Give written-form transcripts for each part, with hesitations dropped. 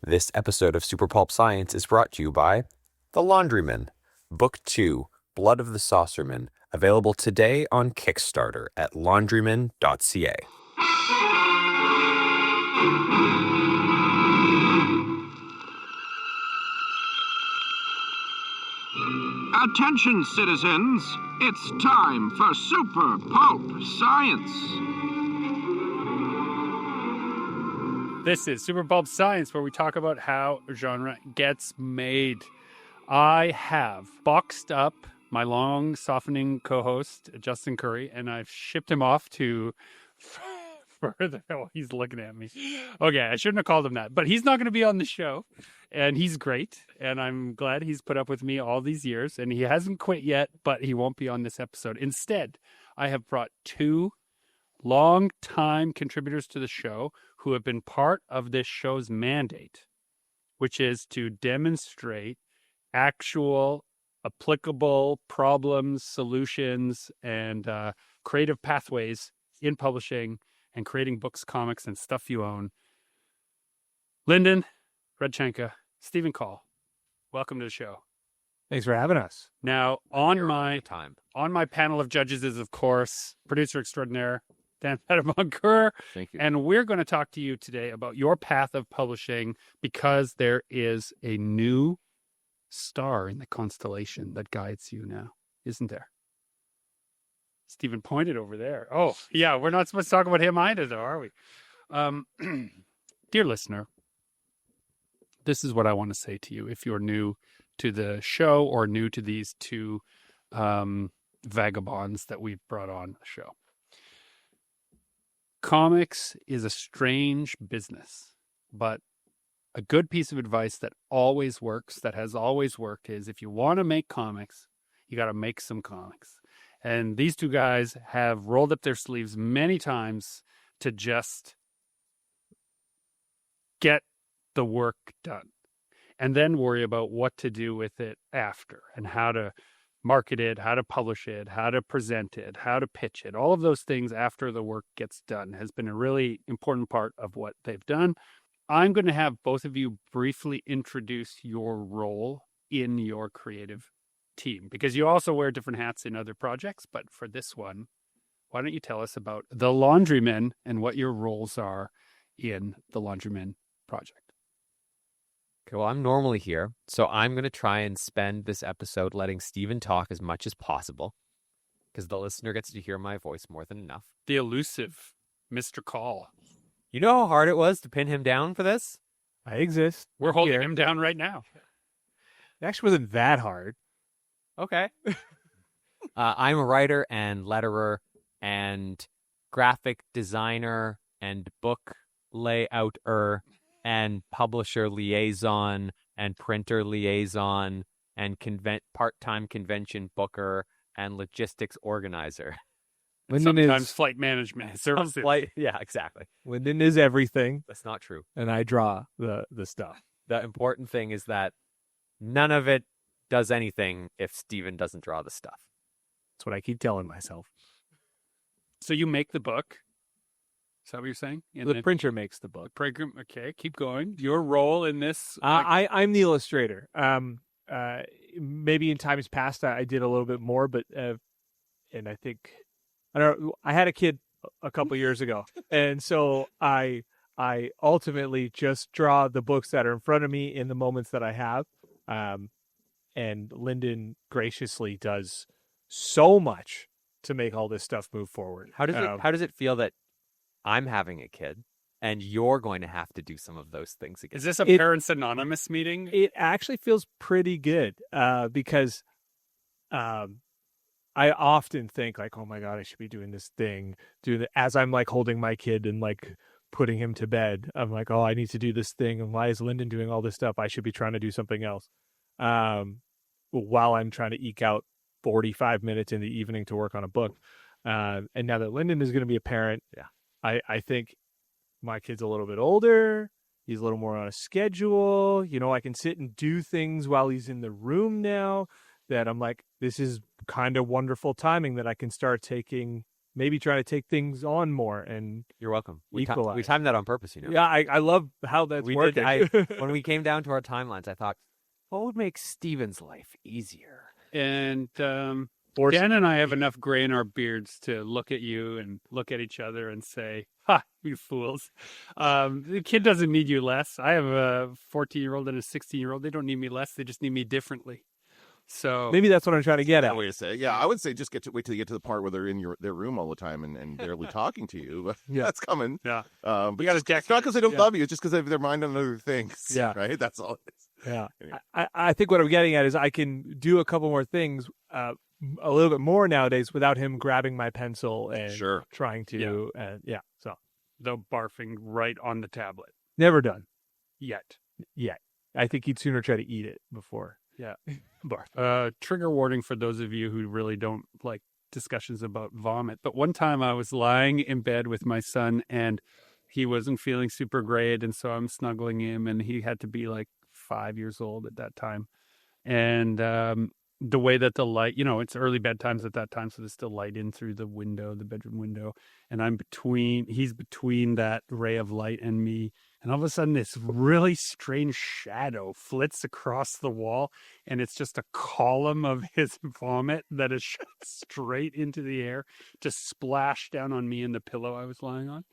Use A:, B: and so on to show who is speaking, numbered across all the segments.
A: This episode of Super Pulp Science is brought to you by The Laundryman, Book 2, Blood of the Saucerman, available today on Kickstarter at laundryman.ca.
B: Attention, citizens! It's time for Super Pulp Science!
C: This is Super Pulp Science, where we talk about how genre gets made. I have boxed up my long softening co-host, Justin Curry, and I've shipped him off to further. Oh, he's looking at me. Okay, I shouldn't have called him that, but he's not going to be on the show, and he's great, and I'm glad he's put up with me all these years, and he hasn't quit yet, but he won't be on this episode. Instead, I have brought two long-time contributors to the show who have been part of this show's mandate, which is to demonstrate actual applicable problems, solutions, and creative pathways in publishing and creating books, comics, and stuff you own. Lyndon Redchenka, Stephen Call, welcome to the show.
D: Thanks for having us.
C: Now, on my panel of judges is, of course, producer extraordinaire Dan Vadeboncoeur.
D: Thank you.
C: And we're going to talk to you today about your path of publishing, because there is a new star in the constellation that guides you now, isn't there? Stephen pointed over there. Oh, yeah, we're not supposed to talk about him either, though, are we? Dear listener, this is what I want to say to you if you're new to the show or new to these two vagabonds that we've brought on the show. Comics is a strange business, but a good piece of advice that always works, that has always worked, is if you want to make comics, you got to make some comics. And these two guys have rolled up their sleeves many times to just get the work done and then worry about what to do with it after and how to market it, how to publish it, how to present it, how to pitch it. All of those things after the work gets done has been a really important part of what they've done. I'm going to have both of you briefly introduce your role in your creative team, because you also wear different hats in other projects. But for this one, why don't you tell us about the Laundrymen and what your roles are in the Laundrymen project?
E: Okay, well, I'm normally here, so I'm going to try and spend this episode letting Stephen talk as much as possible, because the listener gets to hear my voice more than enough.
C: The elusive Mr. Call.
E: You know how hard it was to pin him down for this?
D: I exist.
C: We're holding
D: Here.
C: him down right now.
D: It actually wasn't that hard.
E: Okay. I'm a writer and letterer and graphic designer and book layouter and publisher liaison and printer liaison and part-time convention booker and logistics organizer.
C: Sometimes flight management services.
E: Yeah, exactly.
D: Lyndon is everything,
E: That's not true.
D: and I draw the stuff.
E: The important thing is that none of it does anything if Steven doesn't draw the stuff.
D: That's what I keep telling myself.
C: So you make the book. Is that what you're saying?
D: The printer makes the book.
C: Program. Okay, keep going. Your role in this.
D: I'm the illustrator. Maybe in times past I did a little bit more, but and I think I don't know. I had a kid a couple years ago, and so I ultimately just draw the books that are in front of me in the moments that I have. And Lyndon graciously does so much to make all this stuff move forward.
E: How does it feel that I'm having a kid and you're going to have to do some of those things again?
C: Is this a Parents Anonymous meeting?
D: It actually feels pretty good because I often think like, oh my God, I should be doing this thing. As I'm like holding my kid and like putting him to bed. I'm like, oh, I need to do this thing. And why is Lyndon doing all this stuff? I should be trying to do something else. While I'm trying to eke out 45 minutes in the evening to work on a book. And now that Lyndon is going to be a parent, I think my kid's a little bit older. He's a little more on a schedule. You know, I can sit and do things while he's in the room now that I'm like, this is kind of wonderful timing that I can start taking maybe try to take things on more and
E: You're welcome. We
D: equalize.
E: timed that on purpose, you know.
D: Yeah, I love how that's
E: We
D: working.
E: did. When we came down to our timelines, I thought, what would make Steven's life easier?
C: And
D: Or-
C: Dan and I have enough gray in our beards to look at you and look at each other and say, "Ha, you fools!" The kid doesn't need you less. I have a 14-year-old and a 16-year-old. They don't need me less. They just need me differently. So
D: Maybe that's what I'm trying to get
F: That
D: at.
F: way to say, yeah, I would say just wait till you get to the part where they're in their room all the time and barely talking to you. But
D: Yeah.
F: that's coming.
C: yeah,
F: But
C: We gotta
F: it's not because they don't
C: yeah.
F: love you; it's just because they have their mind on other things.
D: Yeah.
F: right. That's all. It is.
D: Yeah.
F: Anyway.
D: I think what I'm getting at is I can do a couple more things a little bit more nowadays without him grabbing my pencil and
F: Sure.
D: trying to. So
C: though barfing right on the tablet
D: never done
C: yet.
D: yet. I think he'd sooner try to eat it before.
C: Yeah, barf. Trigger warning for those of you who really don't like discussions about vomit. But one time I was lying in bed with my son and he wasn't feeling super great, and so I'm snuggling him, and he had to be like 5 years old at that time. And the way that the light, it's early bedtimes at that time, so there's still light in through the window, the bedroom window, and he's between that ray of light and me. And all of a sudden, this really strange shadow flits across the wall, and it's just a column of his vomit that is shot straight into the air, just splashed down on me and the pillow I was lying on.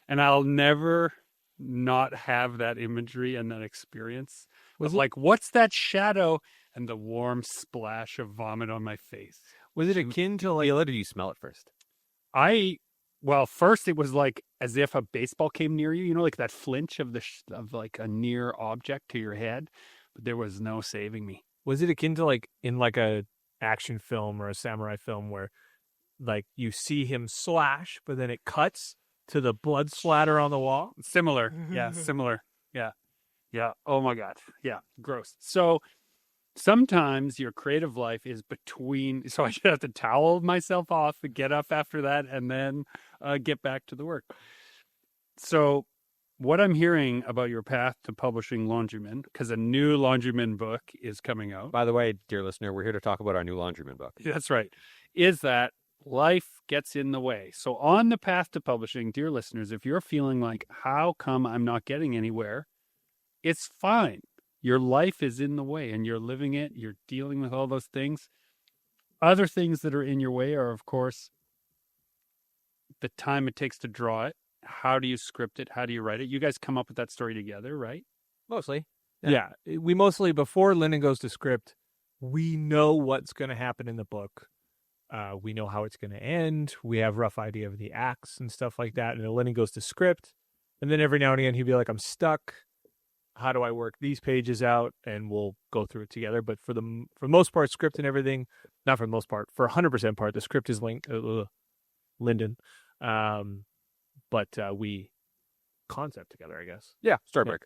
C: And I'll never not have that imagery and that experience.
D: Was
C: Of
D: it-
C: like, what's that shadow? And the warm splash of vomit on my face.
D: Was it akin to like?
E: Feel it or do you smell it first?
C: Well, first it was like as if a baseball came near you, like that flinch of of like a near object to your head, but there was no saving me.
D: Was it akin to like in like a action film or a samurai film where like you see him slash, but then it cuts to the blood splatter on the wall?
C: Similar. Yeah, similar. Yeah. Yeah. Oh my God. Yeah. Gross. So sometimes your creative life is between, so I should have to towel myself off and get up after that and then get back to the work. So what I'm hearing about your path to publishing Laundryman, because a new Laundryman book is coming out.
E: By the way, dear listener, we're here to talk about our new Laundryman book.
C: That's right. Is that life gets in the way. So on the path to publishing, dear listeners, if you're feeling like, how come I'm not getting anywhere? It's fine. Your life is in the way and you're living it. You're dealing with all those things. Other things that are in your way are, of course, the time it takes to draw it. How do you script it? How do you write it? You guys come up with that story together, right?
E: Mostly.
D: Yeah. We mostly, before Lyndon goes to script, we know what's going to happen in the book. We know how it's going to end. We have a rough idea of the acts and stuff like that. And then Lyndon goes to script. And then every now and again, he'd be like, I'm stuck. How do I work these pages out? And we'll go through it together. But for the most part, script and everything, not for the most part, for 100% part, the script is Lyndon. But we concept together, I guess.
E: Yeah, story
D: Yeah.
E: break.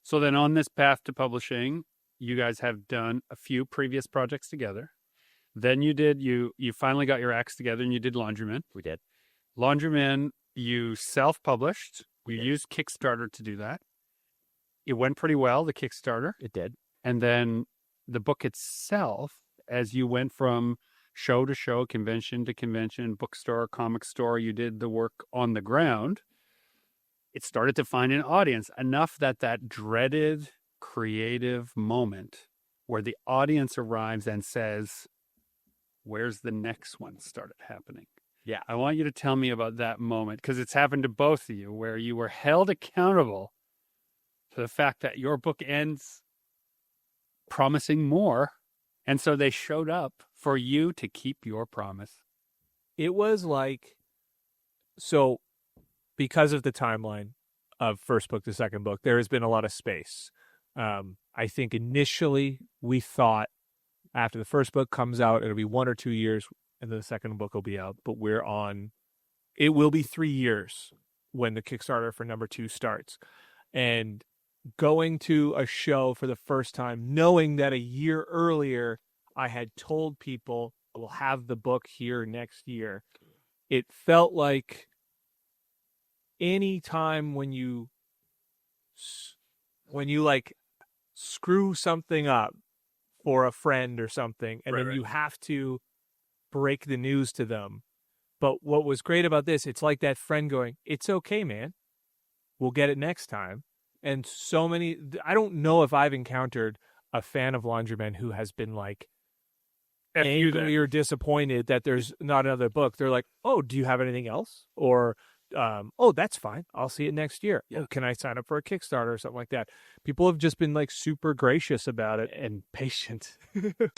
C: So then on this path to publishing, you guys have done a few previous projects together. Then you finally got your acts together and you did Laundryman.
E: We did.
C: Laundryman, you self-published. We used Kickstarter to do that. It went pretty well, the Kickstarter.
E: It did.
C: And then the book itself, as you went from show to show, convention to convention, bookstore, comic store, you did the work on the ground. It started to find an audience enough that dreaded creative moment where the audience arrives and says, where's the next one started happening?
E: Yeah.
C: I want you to tell me about that moment because it's happened to both of you where you were held accountable to the fact that your book ends promising more. And so they showed up for you to keep your promise.
D: It was like, so because of the timeline of first book to second book, there has been a lot of space. I think initially we thought after the first book comes out, it'll be 1 or 2 years and then the second book will be out. But it will be 3 years when the Kickstarter for number 2 starts. And going to a show for the first time, knowing that a year earlier I had told people we'll have the book here next year, it felt like any time when you like screw something up for a friend or something, and
C: Right,
D: then
C: right.
D: you have to break the news to them, But what was great about this, it's like that friend going, "It's okay, man. We'll get it next time." And so many, I don't know if I've encountered a fan of Laundrymen who has been like
C: F you then.
D: angry or disappointed that there's not another book. They're like, "Oh, do you have anything else?" Or, "Oh, that's fine. I'll see it next year. Oh, can I sign up for a Kickstarter or something like that?" People have just been like super gracious about it and patient.
G: Remember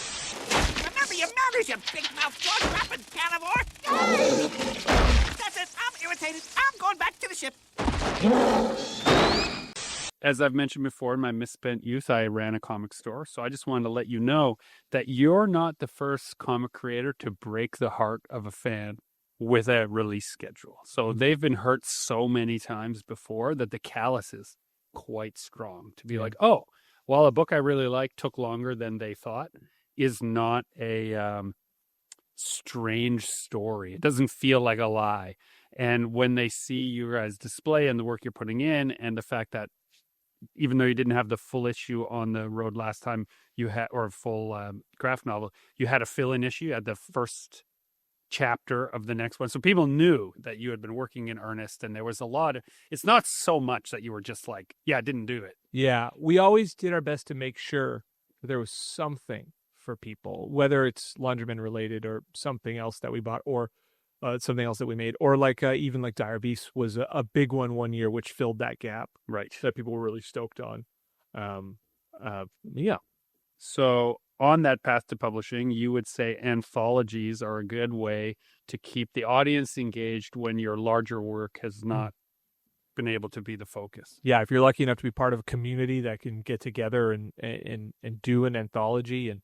G: your manners, you big mouth dog rapping carnivore! That's it. I'm irritated. I'm going back to the ship.
C: As I've mentioned before, in my misspent youth, I ran a comic store. So I just wanted to let you know that you're not the first comic creator to break the heart of a fan with a release schedule. So they've been hurt so many times before that the callus is quite strong to be like, oh, well, a book I really like took longer than they thought is not a strange story. It doesn't feel like a lie. And when they see you guys display and the work you're putting in and the fact that even though you didn't have the full issue on the road last time you had, or a full graphic novel, you had a fill-in issue at the first chapter of the next one. So people knew that you had been working in earnest and there was a lot of, it's not so much that you were just like, yeah, I didn't do it.
D: Yeah, we always did our best to make sure that there was something for people, whether it's Laundryman related or something else that we bought or something else that we made, or like even like Dire Beasts was a big one year, which filled that gap,
C: Right.
D: that people were really stoked on. Yeah.
C: So on that path to publishing, you would say anthologies are a good way to keep the audience engaged when your larger work has not been able to be the focus.
D: Yeah, if you're lucky enough to be part of a community that can get together and do an anthology, and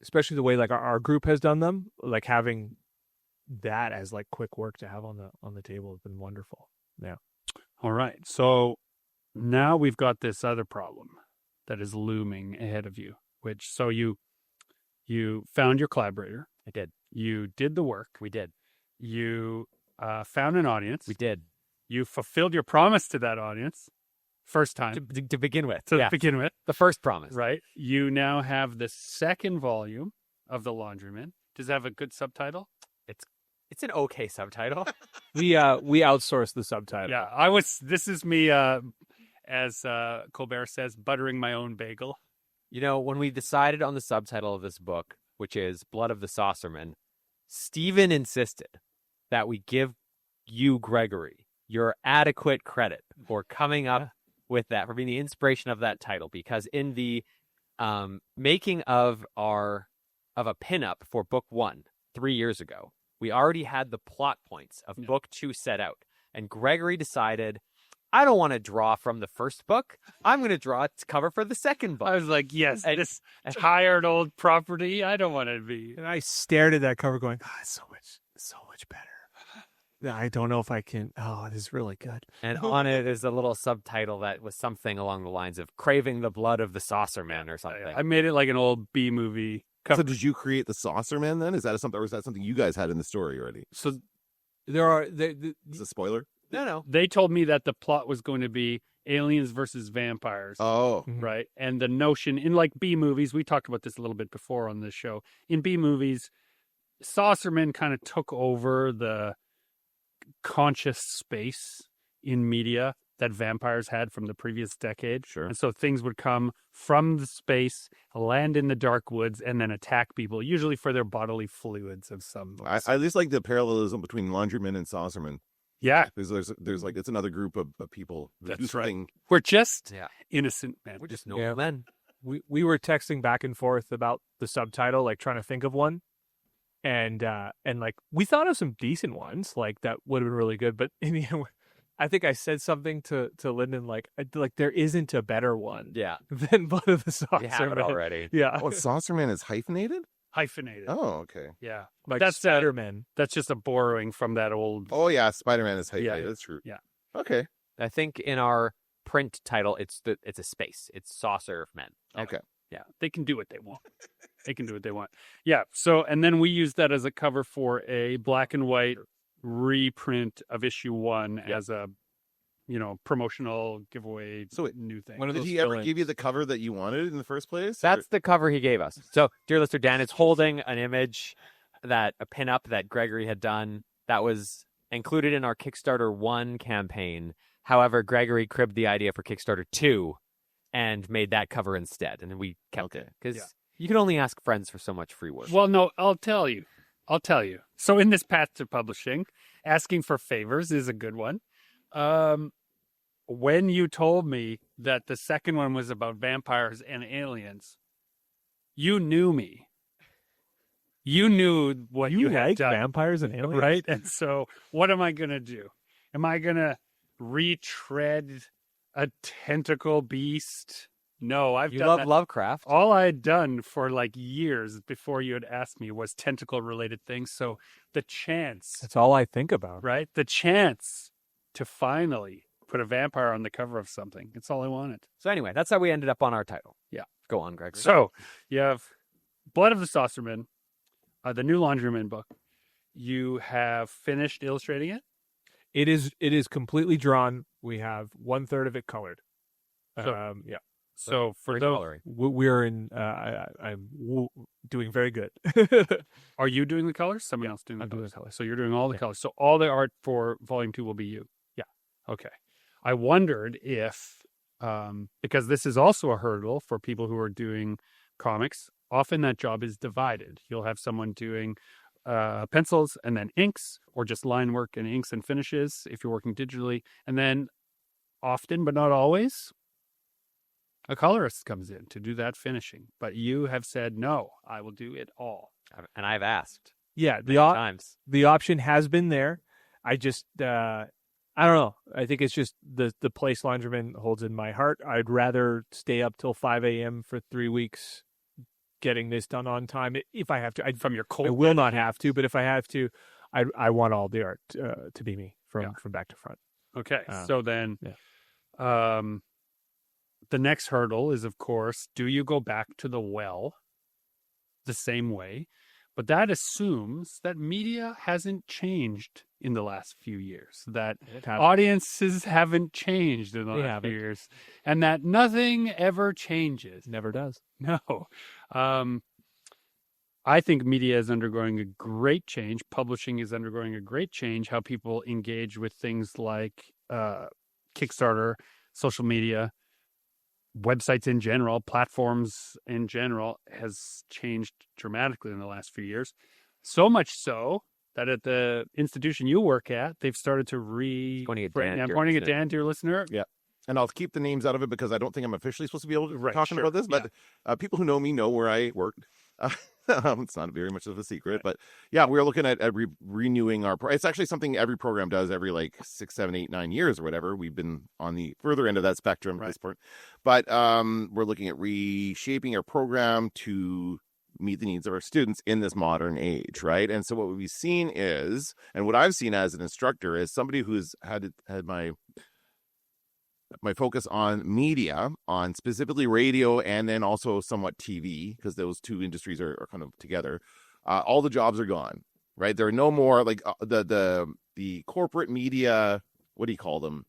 D: especially the way like our group has done them, like having that as like quick work to have on the table has been wonderful. Yeah.
C: All right. So now we've got this other problem that is looming ahead of you, which so you found your collaborator.
E: I did.
C: You did the work.
E: We did.
C: You found an audience.
E: We did.
C: You fulfilled your promise to that audience first time
E: To begin with.
C: to
E: Yeah.
C: begin with,
E: The first promise.
C: right? You now have the second volume of The Laundryman. Does it have a good subtitle?
E: It's an okay subtitle.
D: We outsourced the subtitle.
C: Yeah, this is me, as Colbert says, buttering my own bagel.
E: You know, when we decided on the subtitle of this book, which is Blood of the Saucerman, Stephen insisted that we give you, Gregory, your adequate credit for coming up with that, for being the inspiration of that title, because in the making of a pinup for book 1 3 years ago, we already had the plot points of book 2 set out, and Gregory decided, I don't want to draw from the first book. I'm going to draw a cover for the second book.
C: I was like, yes,
E: And-
C: this tired old property, I don't want to be.
D: And I stared at that cover going, God, it's so much better. I don't know if I can. Oh, this is really good.
E: And on it is a little subtitle that was something along the lines of Craving the Blood of the Saucerman or something.
C: I made it like an old B movie cover.
F: So did you create the Saucer Man then? Is that something, or is that something you guys had in the story already?
C: So
D: There are
F: Is it a spoiler?
E: No.
C: they told me that the plot was going to be aliens versus vampires.
F: Oh,
C: Right. And the notion in like B movies, we talked about this a little bit before on this show. In B movies, Saucermen kind of took over the conscious space in media that vampires had from the previous decade.
F: Sure.
C: And so things would come from the space, land in the dark woods, and then attack people, usually for their bodily fluids of some.
F: I just like the parallelism between Laundrymen and Saucermen.
C: Yeah,
F: There's like, it's another group of people. who do
C: That's right.
F: something-
C: we're just
E: Yeah.
C: innocent men.
E: We're just normal men.
D: we were texting back and forth about the subtitle, like trying to think of one, and like we thought of some decent ones, like that would have been really good. But in the end, I think I said something to Lyndon like there isn't a better one
E: Yeah.
D: than Blood of the Saucer.
E: We have it
D: Man.
E: already.
D: Yeah,
F: Oh, Saucerman is hyphenated?
C: Hyphenated.
F: Oh, okay.
C: Yeah.
D: like
C: That's
D: Spider-Man.
C: That's just a borrowing from that old.
F: Oh, yeah, Spider-Man is hyphenated.
C: Yeah.
F: That's true.
C: Yeah.
F: Okay.
E: I think in our print title, it's a space. It's Saucer Men.
F: Okay.
C: Yeah, they can do what they want. They can do what they want. Yeah. So, and then we used that as a cover for a black and white reprint of issue 1 as a, promotional giveaway.
F: So wait,
C: new thing.
D: one of
F: Did
D: those
F: he ever
D: fill-ins.
F: give you the cover that you wanted in the first place?
E: That's the cover he gave us. So, dear listener Dan is holding an image a pinup that Gregory had done that was included in our Kickstarter 1 campaign. However, Gregory cribbed the idea for Kickstarter 2 and made that cover instead, and we kept it because you can only ask friends for so much free work.
C: Well, no, I'll tell you. So in this path to publishing, asking for favors is a good one. When you told me that the second one was about vampires and aliens, you knew me. You knew what you had
D: like
C: done,
D: vampires and aliens,
C: right? And so what am I going to do? Am I going to retread a tentacle beast? No, I've
E: You
C: done
E: love
C: that.
E: Lovecraft.
C: All I had done for like years before you had asked me was tentacle related things. So the chance,
D: That's all I think about.
C: right? The chance to finally put a vampire on the cover of something. It's all I wanted.
E: So anyway, that's how we ended up on our title.
C: Yeah.
E: Go on, Gregory.
C: So you have Blood of the Saucerman, the new Laundryman book. You have finished illustrating it.
D: It is completely drawn. We have 1/3 of it colored.
C: So-
D: Yeah.
C: So for
E: Great
C: those,
E: coloring.
D: We're in. I'm doing very good.
C: are you doing the colors? Someone else doing the
D: I'm doing
C: colors.
D: the colors.
C: So you're doing all the
D: Yeah.
C: colors. So all the art for Volume 2 will be you.
D: Yeah.
C: Okay. I wondered if, because this is also a hurdle for people who are doing comics, often that job is divided. You'll have someone doing pencils and then inks, or just line work and inks and finishes if you're working digitally. And then often, but not always, a colorist comes in to do that finishing. But you have said, no, I will do it all.
E: And I've asked
D: Yeah.
E: many times.
D: The option has been there. I just I don't know. I think it's just the place Laundryman holds in my heart. I'd rather stay up till 5 a.m. for 3 weeks getting this done on time if I have to.
C: From your cold.
D: I will not have to, but if I have to, I want all the art to be me from back to front.
C: Okay. So then the next hurdle is, of course, do you go back to the well the same way? But that assumes that media hasn't changed in the last few years, that audiences haven't changed in the last few years, and that nothing ever changes.
D: Never does.
C: No. I think media is undergoing a great change. Publishing is undergoing a great change. How people engage with things like Kickstarter, social media, websites in general, platforms in general has changed dramatically in the last few years. So much so that at the institution you work at, they've started to
E: Pointing it down
C: I'm pointing it down to your listener.
F: Yeah. And I'll keep the names out of it because I don't think I'm officially supposed to be able to
C: Right,
F: talking
C: sure,
F: about this. But people who know me know where I work. It's not very much of a secret, but yeah, we're looking at renewing our. It's actually something every program does every like 6, 7, 8, 9 years or whatever. We've been on the further end of that spectrum at this point, but we're looking at reshaping our program to meet the needs of our students in this modern age, right? And so what we've seen is, and what I've seen as an instructor is somebody who's had my focus on media, on specifically radio, and then also somewhat TV, because those two industries are kind of together. All the jobs are gone, right? There are no more like the corporate media. What do you call them?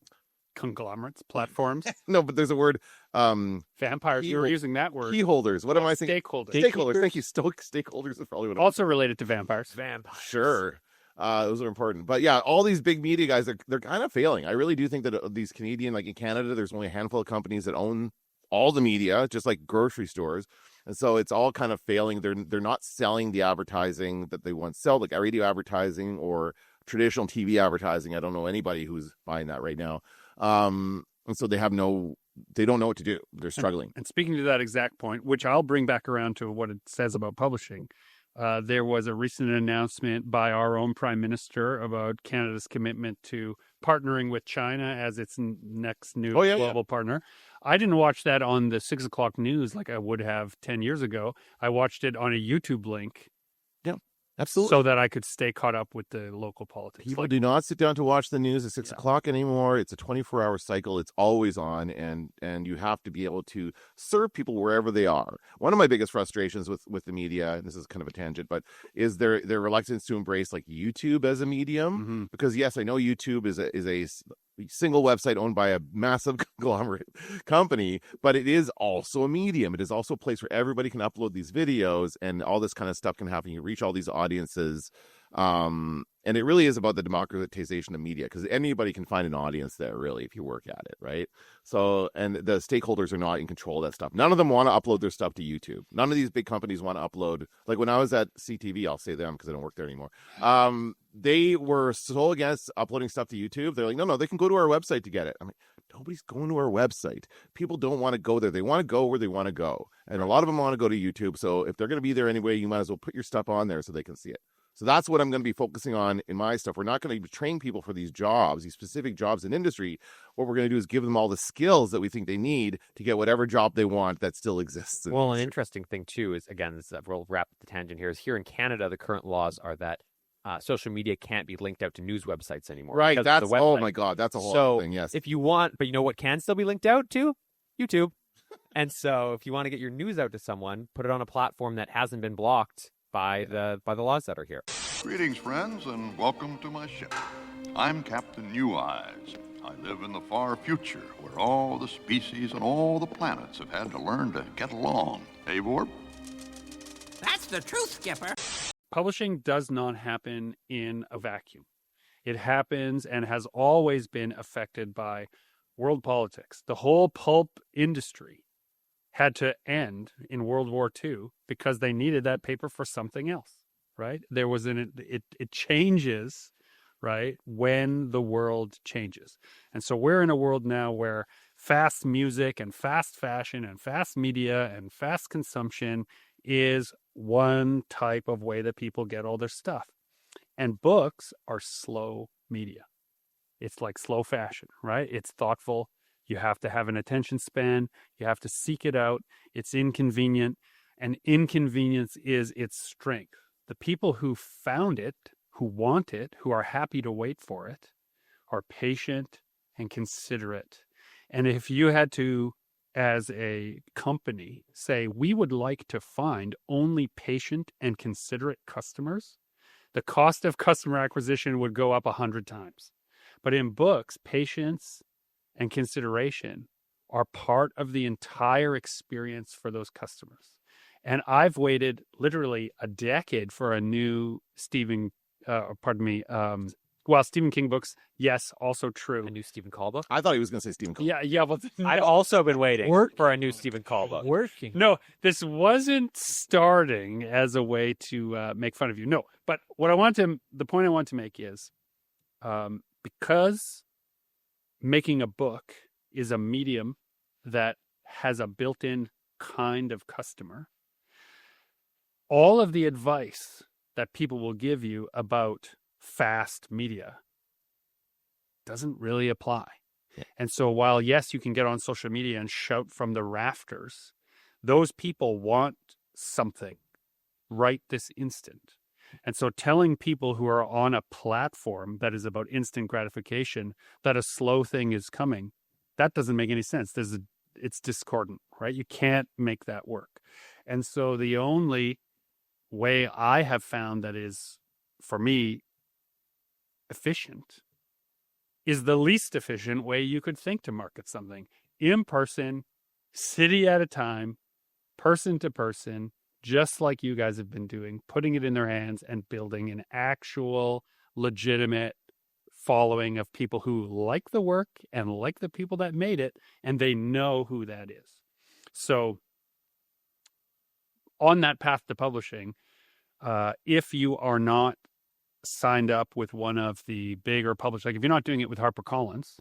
C: Conglomerates, platforms,
F: No, but there's a word.
C: vampires. You were using that word.
F: Key holders. What am I thinking?
C: Stakeholders.
F: Stakeholders. Thank you. Stakeholders is probably what I'm
C: Also related to vampires.
F: Sure. Those are important. But yeah, all these big media guys, they're kind of failing. I really do think that these Canadian, like in Canada, there's only a handful of companies that own all the media, just like grocery stores. And so it's all kind of failing. They're not selling the advertising that they once sell, like radio advertising or traditional TV advertising. I don't know anybody who's buying that right now. And so they don't know what to do. They're struggling.
C: And speaking to that exact point, which I'll bring back around to what it says about publishing, there was a recent announcement by our own Prime Minister about Canada's commitment to partnering with China as its next new global partner. I didn't watch that on the 6 o'clock news like I would have 10 years ago. I watched it on a YouTube link.
F: Yeah, absolutely.
C: So that I could stay caught up with the local politics.
F: People do not sit down to watch the news at 6 o'clock anymore. It's a 24-hour cycle. It's always on, and you have to be able to serve people wherever they are. One of my biggest frustrations with the media, and this is kind of a tangent, but is their reluctance to embrace like YouTube as a medium.
C: Mm-hmm.
F: Because yes, I know YouTube is a single website owned by a massive conglomerate company, but it is also a medium. It is also a place where everybody can upload these videos and all this kind of stuff can happen. You reach all these audiences. And it really is about the democratization of media, because anybody can find an audience there, really, if you work at it, right? So, and the stakeholders are not in control of that stuff. None of them want to upload their stuff to YouTube. None of these big companies want to upload. Like when I was at CTV, I'll say them because I don't work there anymore. They were so against uploading stuff to YouTube. They're like, no, they can go to our website to get it. I'm like, nobody's going to our website. People don't want to go there. They want to go where they want to go. And a lot of them want to go to YouTube. So if they're going to be there anyway, you might as well put your stuff on there so they can see it. So that's what I'm going to be focusing on in my stuff. We're not going to train people for these jobs, these specific jobs in industry. What we're going to do is give them all the skills that we think they need to get whatever job they want that still exists.
E: Well, an interesting thing, too, is, again, this is, we'll wrap up the tangent here, is here in Canada, the current laws are that social media can't be linked out to news websites anymore.
F: Right. That's, oh my God, that's a whole other thing, yes.
E: If you want, but you know what can still be linked out to? YouTube. And so if you want to get your news out to someone, put it on a platform that hasn't been blocked by the laws that are here.
H: Greetings, friends, and welcome to my ship. I'm Captain New Eyes. I live in the far future, where all the species and all the planets have had to learn to get along. Hey, Vorp?
G: That's the truth, Skipper.
C: Publishing does not happen in a vacuum. It happens and has always been affected by world politics. The whole pulp industry had to end in World War II because they needed that paper for something else, right? There was it changes, right, when the world changes. And so we're in a world now where fast music and fast fashion and fast media and fast consumption is one type of way that people get all their stuff. And books are slow media. It's like slow fashion, right? It's thoughtful. You have to have an attention span. You have to seek it out. It's inconvenient. And inconvenience is its strength. The people who found it, who want it, who are happy to wait for it, are patient and considerate. And if you had to, as a company, say, we would like to find only patient and considerate customers, the cost of customer acquisition would go up 100 times. But in books, patience and consideration are part of the entire experience for those customers. And I've waited literally a decade for a new Stephen King books, yes, also true.
E: A new Stephen Call book?
F: I thought he was going to say Stephen Call.
C: Yeah, but
E: I'd also been waiting for a new Stephen Call book.
D: Working.
C: No, this wasn't starting as a way to make fun of you. No, but the point I want to make is, because making a book is a medium that has a built-in kind of customer, all of the advice that people will give you about fast media doesn't really apply. Yeah. And so while, yes, you can get on social media and shout from the rafters, those people want something right this instant. And so telling people who are on a platform that is about instant gratification that a slow thing is coming, that doesn't make any sense. It's discordant, right? You can't make that work. And so the only way I have found that is, for me, efficient is the least efficient way you could think to market something. In person, city at a time, person to person, just like you guys have been doing, putting it in their hands and building an actual legitimate following of people who like the work and like the people that made it, and they know who that is. So on that path to publishing, if you are not signed up with one of the bigger publishers, like if you're not doing it with HarperCollins,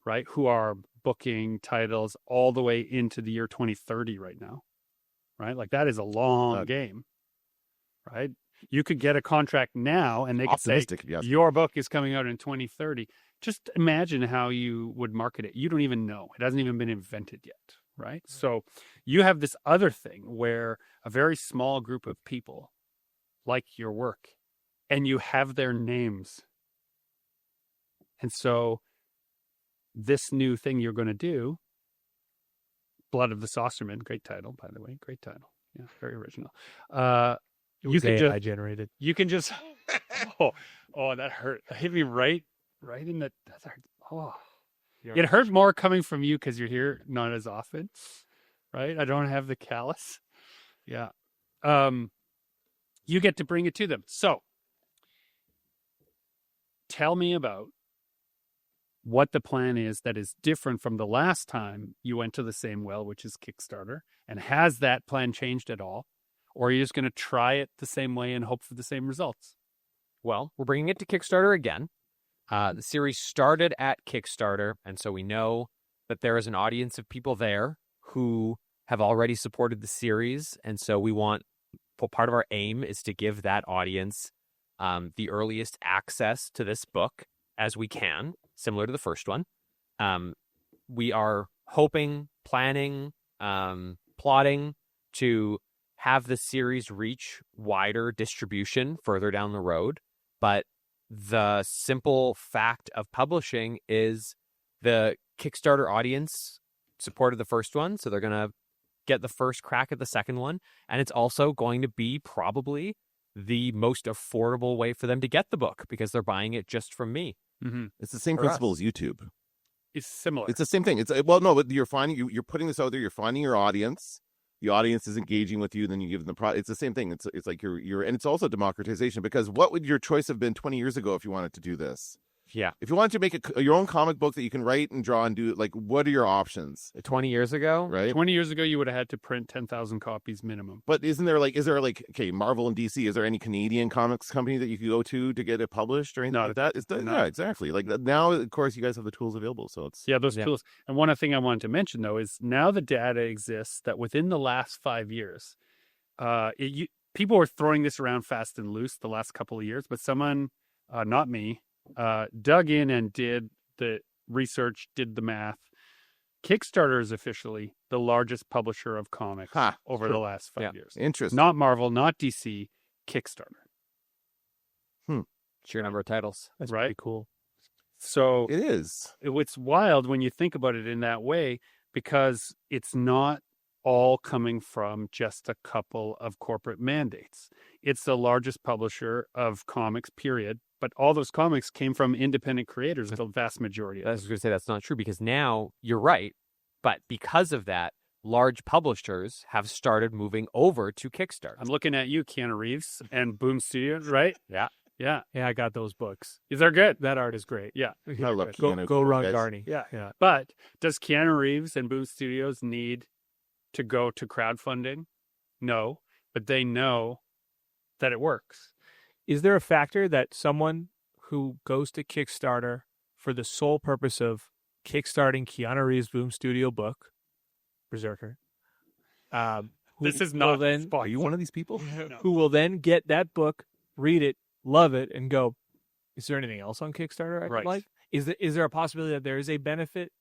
C: right, who are booking titles all the way into the year 2030 right now, right? Like that is a long game, right? You could get a contract now and they could say, yes, your book is coming out in 2030. Just imagine how you would market it. You don't even know. It hasn't even been invented yet, right? So you have this other thing where a very small group of people like your work and you have their names. And so this new thing you're going to do, Blood of the Saucerman, great title, by the way, great title. Yeah, very original.
D: You can just generated.
C: You can just oh, that hurt. That hit me right in the. That hurt. Oh,
D: You're-
C: it hurt more coming from you because you're here not as often, right? I don't have the callus. Yeah. You get to bring it to them. So tell me about what the plan is that is different from the last time you went to the same well, which is Kickstarter. And has that plan changed at all? Or are you just going to try it the same way and hope for the same results?
E: Well, we're bringing it to Kickstarter again. The series started at Kickstarter, and so we know that there is an audience of people there who have already supported the series, and so we want, part of our aim is to give that audience the earliest access to this book as we can, similar to the first one. We are hoping, planning, plotting to have the series reach wider distribution further down the road, but the simple fact of publishing is the Kickstarter audience supported the first one, so they're going to get the first crack at the second one, and it's also going to be probably the most affordable way for them to get the book because they're buying it just from me.
C: Mm-hmm.
F: It's the same
E: For
F: principle
E: us.
F: as YouTube.
C: It's similar.
F: It's the same thing. It's well, no, but you're finding you're putting this out there. You're finding your audience. The audience is engaging with you. Then you give them the product. It's the same thing. It's like you're and it's also democratization because what would your choice have been 20 years ago if you wanted to do this?
E: Yeah.
F: If you wanted to make your own comic book that you can write and draw and do, like, what are your options?
E: 20 years ago,
F: Right?
C: 20 years ago, you would have had to print 10,000 copies minimum.
F: But is there okay, Marvel and DC? Is there any Canadian comics company that you could go to get it published or anything
C: Not
F: like that? Yeah, exactly. Like now, of course, you guys have the tools available, so it's
C: Yeah, those tools. And one other thing I wanted to mention, though, is now the data exists that within the last 5 years, people were throwing this around fast and loose the last couple of years, but someone, not me, dug in and did the research, did the math. Kickstarter is officially the largest publisher of comics over the last 5 years.
F: Interesting.
C: Not Marvel, not DC, Kickstarter.
E: sheer number of titles.
D: That's
C: right?
D: pretty cool.
C: So
F: It is.
C: it's wild when you think about it in that way because it's not all coming from just a couple of corporate mandates. It's the largest publisher of comics, period. But all those comics came from independent creators, the vast majority of
E: I
C: them.
E: was going to say that's not true because now you're right. But because of that, large publishers have started moving over to Kickstarter.
C: I'm looking at you, Keanu Reeves and Boom Studios, right?
E: Yeah.
C: Yeah.
D: Yeah, I got those books.
C: They're good.
D: That art is great.
C: Yeah.
F: I love
D: Go,
F: Keanu.
D: go Ron
F: Guys.
D: Garney.
C: Yeah.
D: Yeah.
C: But does Keanu Reeves and Boom Studios need to go to crowdfunding? No. But they know that it works.
D: Is there a factor that someone who goes to Kickstarter for the sole purpose of kickstarting Keanu Reeves' Boom Studio book, Berserker,
C: This is
D: will
C: not
D: then
F: Are you one of these people?
D: who will then get that book, read it, love it, and go, is there anything else on Kickstarter I could
C: Right.
D: like? Is there a possibility that there is a benefit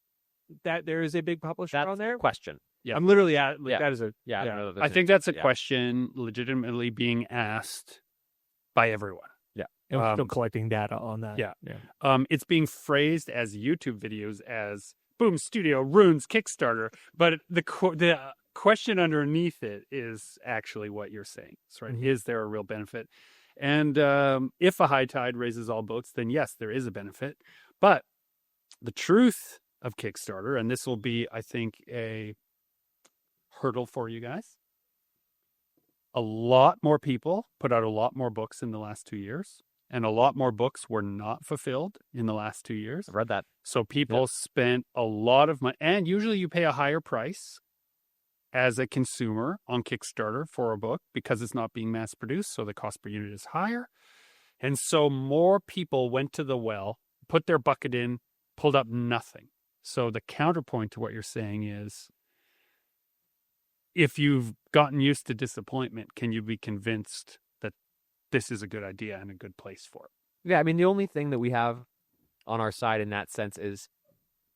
D: that there is a big publisher
E: That's
D: on there?
E: the question.
C: Yeah.
D: I'm literally at
E: Yeah.
D: that is a
E: Yeah.
D: Yeah.
E: no,
C: I think that's a
E: yeah.
C: question legitimately being asked by everyone.
D: and we're still collecting data on that.
C: yeah. It's being phrased as YouTube videos as Boom Studio ruins Kickstarter, but the question underneath it is actually what you're saying. That's right.
D: Mhm.
C: Is there a real benefit? And if a high tide raises all boats, then yes, there is a benefit. But the truth of Kickstarter, and this will be, I think, a hurdle for you guys. A lot more people put out a lot more books in the last 2 years, and a lot more books were not fulfilled in the last 2 years.
E: I've read that.
C: So people spent a lot of money, and usually you pay a higher price as a consumer on Kickstarter for a book because it's not being mass produced. So the cost per unit is higher. And so more people went to the well, put their bucket in, pulled up nothing. So the counterpoint to what you're saying is, if you've gotten used to disappointment, can you be convinced that this is a good idea and a good place for it?
E: Yeah, I mean, the only thing that we have on our side in that sense is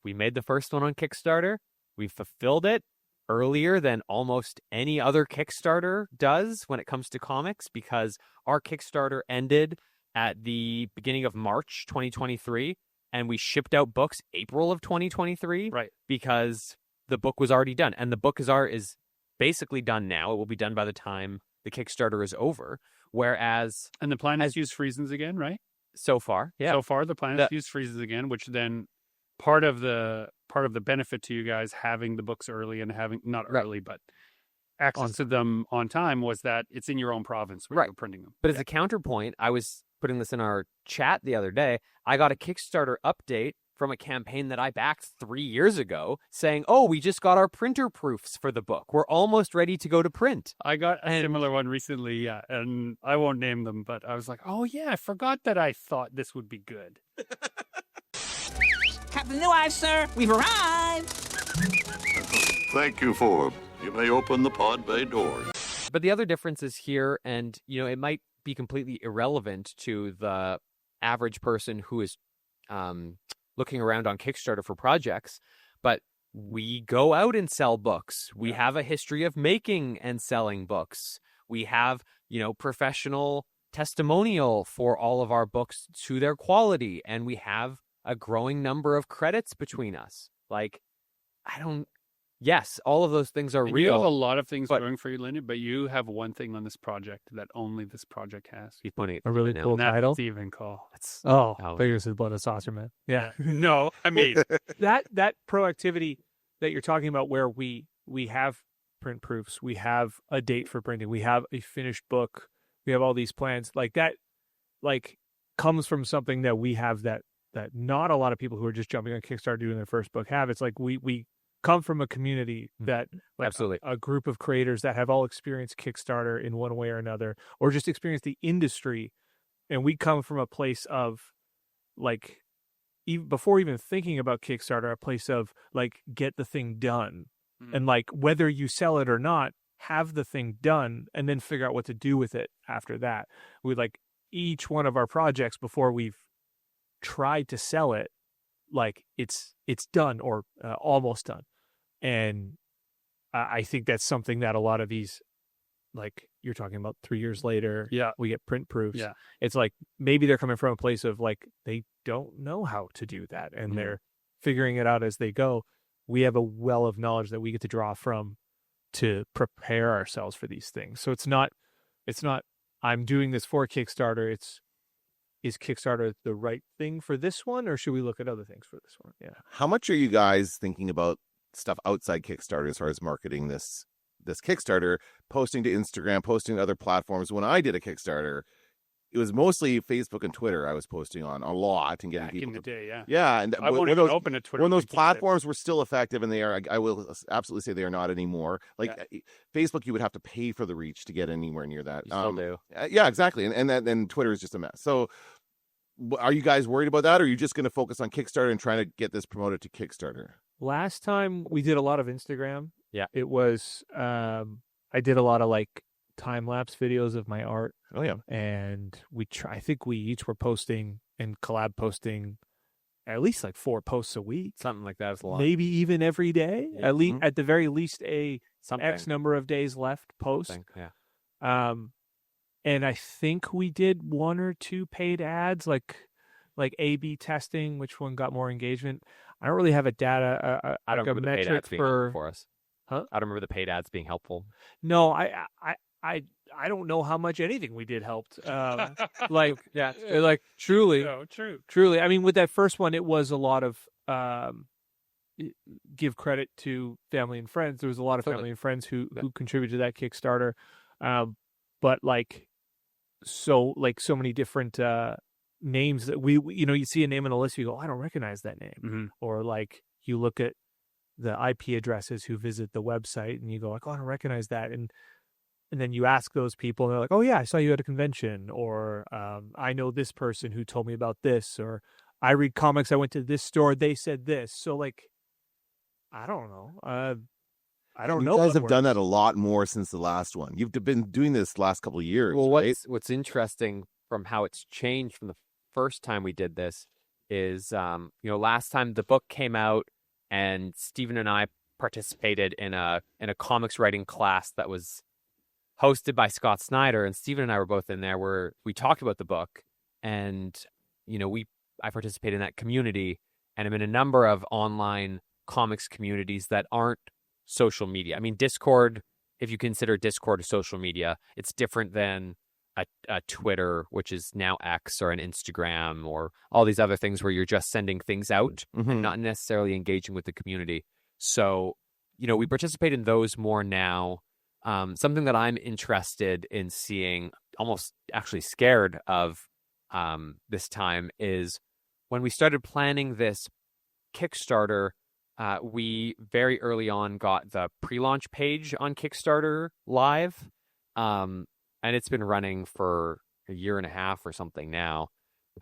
E: we made the first one on Kickstarter. We fulfilled it earlier than almost any other Kickstarter does when it comes to comics because our Kickstarter ended at the beginning of March 2023 and we shipped out books April of 2023
C: Right.
E: because the book was already done. And the book is basically done now. It will be done by the time the Kickstarter is over. Whereas
C: And the plan is to use freezes again, right?
E: so far, yeah.
C: So far, the plan is
E: The-
C: to use freezes again, which then part of the benefit to you guys having the books early and having not early but access to them on time was that it's in your own province where you're printing them.
E: But as a counterpoint, I was putting this in our chat the other day. I got a Kickstarter update from a campaign that I backed 3 years ago saying, oh, we just got our printer proofs for the book. We're almost ready to go to print.
C: I got a similar one recently, and I won't name them, but I was like, oh, yeah, I forgot that I thought this would be good.
G: Captain New Eyes, sir, we've arrived.
H: Thank you, Forbes. You may open the pod bay doors.
E: But the other difference is here, and, it might be completely irrelevant to the average person who is looking around on Kickstarter for projects, but we go out and sell books. We have a history of making and selling books. We have, professional testimonial for all of our books to their quality, and we have a growing number of credits between us. Yes, all of those things are
C: And
E: real.
C: you have a lot of things going for you, Lyndon, but you have one thing on this project that only this project has.
E: Keep pointing
D: A really cool
C: And that's
D: title.
C: Stephen Call.
D: Figures his blood of saucerman. Yeah.
C: No, I mean,
D: that proactivity that you're talking about, where we have print proofs, we have a date for printing, we have a finished book, we have all these plans, like that, comes from something that we have that not a lot of people who are just jumping on Kickstarter doing their first book have. It's like we come from a community that
E: Absolutely.
D: a group of creators that have all experienced Kickstarter in one way or another, or just experienced the industry, and we come from a place of even before even thinking about Kickstarter, a place of get the thing done, and whether you sell it or not, have the thing done, and then figure out what to do with it after that. We each one of our projects, before we've tried to sell it, it's done or almost done. And I think that's something that a lot of these, you're talking about 3 years later, we get print proofs.
C: Yeah.
D: It's maybe they're coming from a place of they don't know how to do that, and they're figuring it out as they go. We have a well of knowledge that we get to draw from to prepare ourselves for these things. So it's not I'm doing this for Kickstarter. Is Kickstarter the right thing for this one, or should we look at other things for this one? Yeah.
F: How much are you guys thinking about stuff outside Kickstarter as far as marketing this Kickstarter, posting to Instagram, posting to other platforms? When I did a Kickstarter, it was mostly Facebook and Twitter I was posting on a lot and getting
C: back
F: people
C: in the day, yeah.
F: Yeah, and
C: I won't even open a Twitter.
F: when those platforms were still effective, and I will absolutely say they are not anymore. Facebook, you would have to pay for the reach to get anywhere near that.
E: You still do.
F: Yeah, exactly. And then Twitter is just a mess. So are you guys worried about that, or are you just going to focus on Kickstarter and trying to get this promoted to Kickstarter?
D: Last time we did a lot of Instagram.
E: Yeah.
D: It was I did a lot of time-lapse videos of my art.
F: Oh yeah.
D: And I think we each were posting and collab posting at least 4 posts a week.
E: Something like that is a lot.
D: Maybe even every day.
E: Yeah.
D: At least at the very least
E: Something.
D: X number of days left post.
E: Something, yeah.
D: And I think we did 1 or 2 paid ads, like A/B testing, which one got more engagement. I don't really have a data
E: I don't remember the paid ads being helpful for us.
D: Huh?
E: I don't remember the paid ads being helpful.
D: No, I don't know how much anything we did helped. Truly.
C: No, true.
D: Truly. I mean, with that first one, it was a lot of give credit to family and friends. There was a lot of family and friends who contributed to that Kickstarter. But so many different names that you see a name on the list, you go, I don't recognize that name.
C: Mm-hmm.
D: Or you look at the IP addresses who visit the website and you go oh, I don't recognize that. And then you ask those people and they're like, oh yeah, I saw you at a convention, or I know this person who told me about this, or I read comics, I went to this store, they said this. So I don't know. I don't know.
F: You guys have done that a lot more since the last one. You've been doing this last couple of years.
E: Well,
F: right?
E: what's interesting from how it's changed from the first time we did this is, last time the book came out and Stephen and I participated in a comics writing class that was hosted by Scott Snyder, and Stephen and I were both in there where we talked about the book, and I participate in that community, and I'm in a number of online comics communities that aren't social media. I mean, Discord, if you consider Discord a social media, it's different than a Twitter, which is now X, or an Instagram, or all these other things where you're just sending things out and not necessarily engaging with the community. So, we participate in those more now. Something that I'm interested in seeing, almost actually scared of this time, is when we started planning this Kickstarter, we very early on got the pre-launch page on Kickstarter live. And it's been running for a year and a half or something now.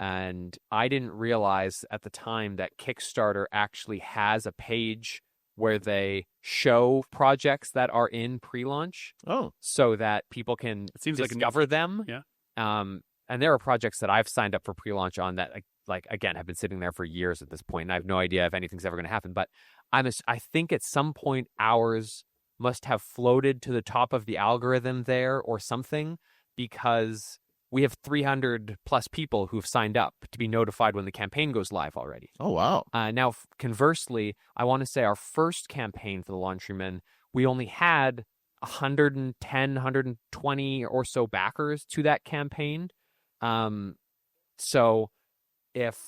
E: And I didn't realize at the time that Kickstarter actually has a page where they show projects that are in pre-launch.
F: Oh.
E: So that people can discover them.
C: Yeah.
E: And there are projects that I've signed up for pre-launch on that, again, have been sitting there for years at this point, and I have no idea if anything's ever going to happen. But I think at some point ours must have floated to the top of the algorithm there or something, because we have 300 plus people who've signed up to be notified when the campaign goes live already.
F: Oh, wow.
E: Now, conversely, I want to say our first campaign for the Laundryman, we only had 110, 120 or so backers to that campaign. So if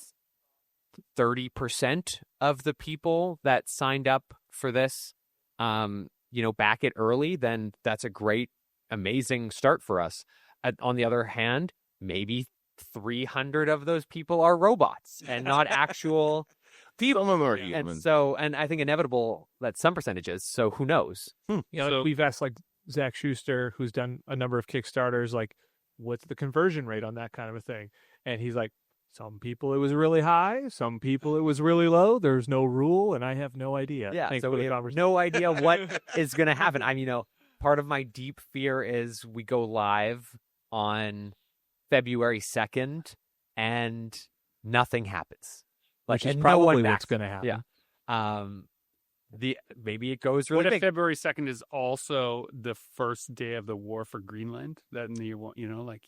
E: 30% of the people that signed up for this, back it early, then that's a great, amazing start for us. On the other hand, maybe 300 of those people are robots and not actual people.
F: Some of them are human.
E: And I think inevitable that some percentages. So who knows?
D: We've asked like Zach Schuster, who's done a number of Kickstarters, like, what's the conversion rate on that kind of a thing? And he's like, some people it was really high, some people it was really low. There's no rule, and I have no idea.
E: Yeah,
D: Thanks
E: so
D: for the
E: we have
D: conversation.
E: no idea what is going to happen. Part of my deep fear is we go live on February 2nd and nothing happens.
D: Which is
E: and
D: probably
E: no one
D: what's
E: backs.
D: going to happen.
E: Yeah. Maybe it goes really
C: What if
E: big.
C: February 2nd is also the first day of the war for Greenland? Then you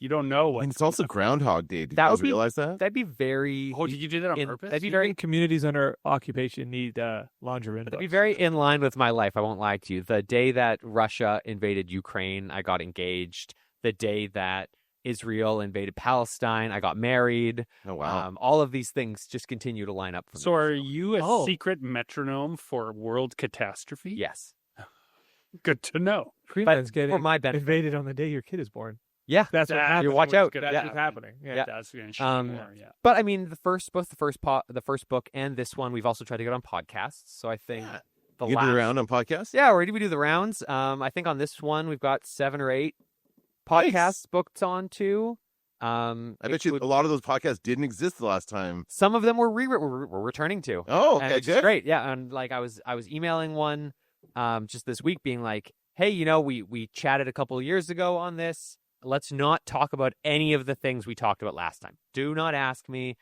C: don't know what.
F: And it's also Groundhog Day. Did
E: That
F: you
E: would
F: guys
E: be-
F: realize that?
E: That'd be very.
C: Oh, did you do that on purpose?
E: That'd be
D: I
E: very.
D: think communities under occupation need laundrymen.
E: That'd be very in line with my life. I won't lie to you. The day that Russia invaded Ukraine, I got engaged. The day that Israel invaded Palestine, I got married.
F: Oh, wow.
E: All of these things just continue to line up for me.
C: So are you a
D: Oh.
C: secret metronome for world catastrophe?
E: Yes.
C: Good to know.
D: Greenland's
E: for
D: getting
E: my benefit.
D: invaded on the day your kid is born.
E: Yeah.
D: That's what
C: That-
D: happens.
E: You watch out.
C: Good
D: That's
E: Yeah.
D: what's happening. Yeah.
E: Yeah.
C: That's going yeah.
E: But I mean, both the first book and this one, we've also tried to get on podcasts. So I think the
F: You
E: last
F: get around on podcasts?
E: Yeah, already we do the rounds. I think on this one we've got 7 or 8 podcasts booked on too.
F: I bet you a lot of those podcasts didn't exist the last time.
E: Some of them we're returning to.
F: Oh,
E: And
F: okay,
E: it's
F: good.
E: great. Yeah, and like I was emailing one just this week being like, "Hey, we chatted a couple of years ago on this. Let's not talk about any of the things we talked about last time. Do not ask me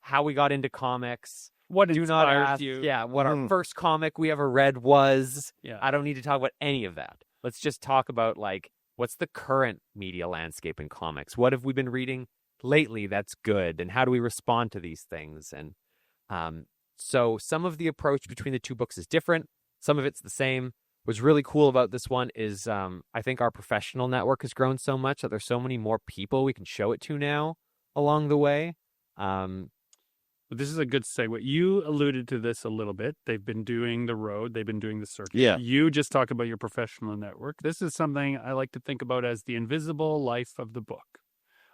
E: how we got into comics.
C: What
E: Do not
C: inspired
E: ask
C: you?
E: what our first comic we ever read was.
C: Yeah.
E: I don't need to talk about any of that. Let's just talk about like what's the current media landscape in comics? What have we been reading lately that's good? And how do we respond to these things? And so some of the approach between the two books is different. Some of it's the same. What's really cool about this one is I think our professional network has grown so much that there's so many more people we can show it to now along the way.
C: But this is a good segue. You alluded to this a little bit. They've been doing the road. They've been doing the circuit.
F: Yeah.
C: You just talked about your professional network. This is something I like to think about as the invisible life of the book.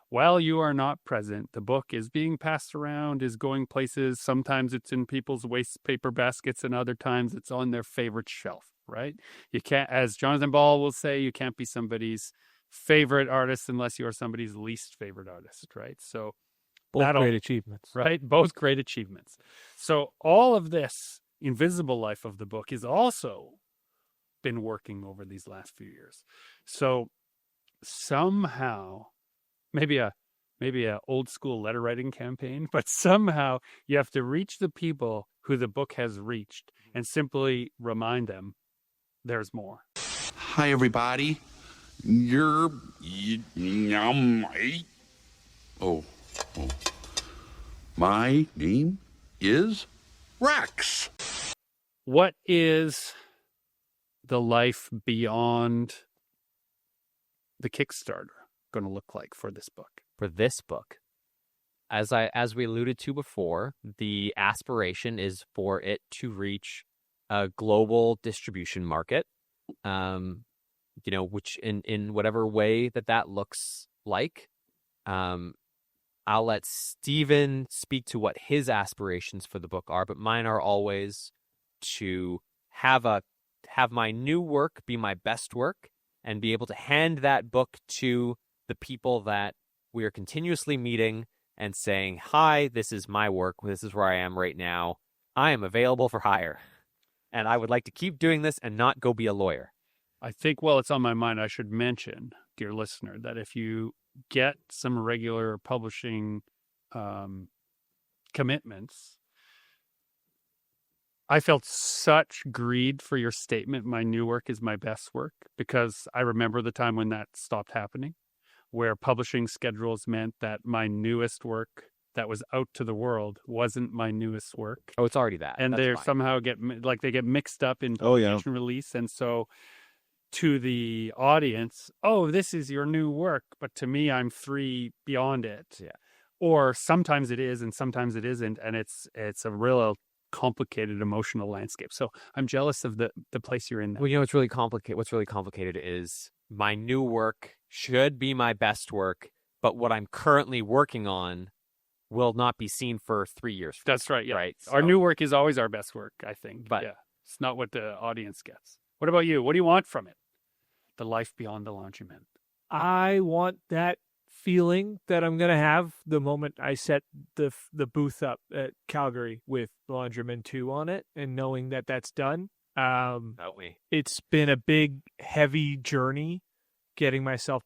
C: While you are not present, the book is being passed around, is going places. Sometimes it's in people's waste paper baskets, and other times it's on their favorite shelf, right? You can't, as Jonathan Ball will say, you can't be somebody's favorite artist unless you are somebody's least favorite artist, right? So
D: Both great achievements.
C: right? Both great achievements. So all of this invisible life of the book is also been working over these last few years. So somehow, maybe a old school letter writing campaign, but somehow you have to reach the people who the book has reached and simply remind them there's more.
I: Hi, everybody. My name is Rex.
C: What is the life beyond the Kickstarter? going to look like for this book?
E: For this book, as we alluded to before, the aspiration is for it to reach a global distribution market, which in whatever way that looks like. I'll let Stephen speak to what his aspirations for the book are, but mine are always to have my new work be my best work and be able to hand that book to the people that we are continuously meeting and saying, hi, this is my work. This is where I am right now. I am available for hire. And I would like to keep doing this and not go be a lawyer.
C: I think while it's on my mind, I should mention, dear listener, that if you get some regular publishing commitments, I felt such greed for your statement, my new work is my best work, because I remember the time when that stopped happening, where publishing schedules meant that my newest work that was out to the world wasn't my newest work.
E: Oh, it's already that.
C: And
E: That's
C: they
E: fine.
C: somehow get mixed up in
F: Oh, yeah.
C: publication release. And so to the audience, oh, this is your new work, but to me, I'm 3 beyond it.
E: Yeah.
C: Or sometimes it is and sometimes it isn't. And it's a real complicated emotional landscape. So I'm jealous of the place you're in now.
E: Well, what's really complicated is my new work should be my best work, but what I'm currently working on will not be seen for 3 years.
C: That's right. Yeah.
E: Right.
C: Our new work is always our best work, I think.
E: But
C: yeah, it's not what the audience gets. What about you? What do you want from it? The life beyond the laundryman.
D: I want that feeling that I'm going to have the moment I set the booth up at Calgary with Laundryman 2 on it, and knowing that that's done.
E: Help me.
D: It's been a big, heavy journey getting myself